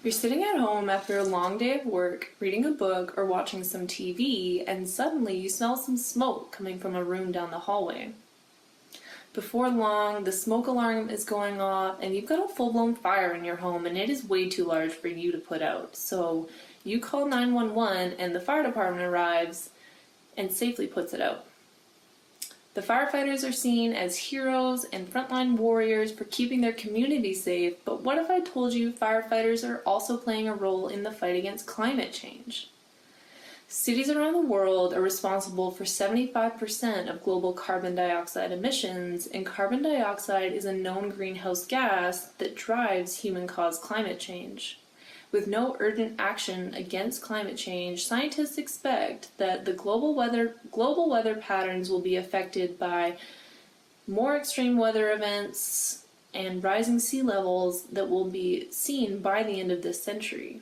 You're sitting at home after a long day of work, reading a book or watching some TV, and suddenly you smell some smoke coming from a room down the hallway. Before long, the smoke alarm is going off and you've got a full-blown fire in your home and it is way too large for you to put out. So you call 911 and the fire department arrives and safely puts it out. The firefighters are seen as heroes and frontline warriors for keeping their community safe, but what if I told you firefighters are also playing a role in the fight against climate change? Cities around the world are responsible for 75% of global carbon dioxide emissions, and carbon dioxide is a known greenhouse gas that drives human-caused climate change. With no urgent action against climate change, scientists expect that the global weather patterns will be affected by more extreme weather events and rising sea levels that will be seen by the end of this century.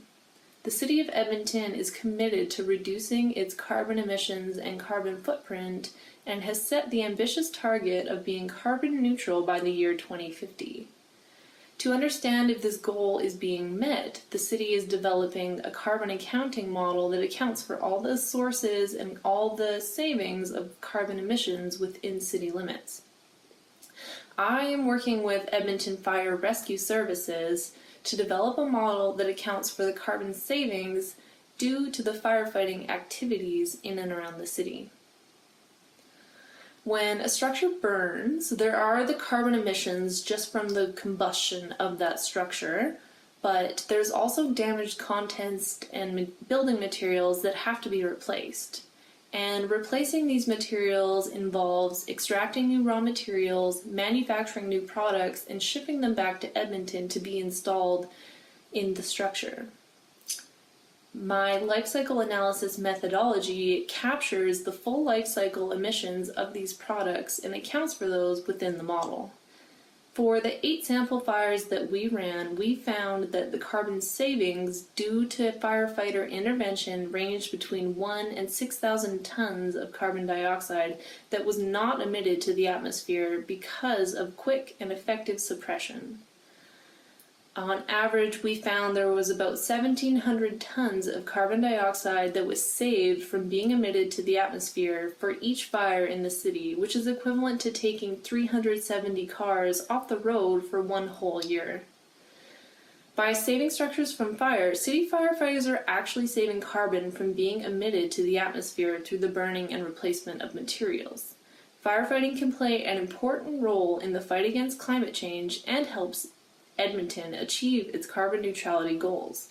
The city of Edmonton is committed to reducing its carbon emissions and carbon footprint and has set the ambitious target of being carbon neutral by the year 2050. To understand if this goal is being met, the city is developing a carbon accounting model that accounts for all the sources and all the savings of carbon emissions within city limits. I am working with Edmonton Fire Rescue Services to develop a model that accounts for the carbon savings due to the firefighting activities in and around the city. When a structure burns, there are the carbon emissions just from the combustion of that structure, but there's also damaged contents and building materials that have to be replaced. And replacing these materials involves extracting new raw materials, manufacturing new products, and shipping them back to Edmonton to be installed in the structure. My life cycle analysis methodology captures the full life cycle emissions of these products and accounts for those within the model. For the 8 sample fires that we ran, we found that the carbon savings due to firefighter intervention ranged between 1 and 6,000 tons of carbon dioxide that was not emitted to the atmosphere because of quick and effective suppression. On average, we found there was about 1,700 tons of carbon dioxide that was saved from being emitted to the atmosphere for each fire in the city, which is equivalent to taking 370 cars off the road for one whole year. By saving structures from fire, city firefighters are actually saving carbon from being emitted to the atmosphere through the burning and replacement of materials. Firefighting can play an important role in the fight against climate change and helps Edmonton achieve its carbon neutrality goals.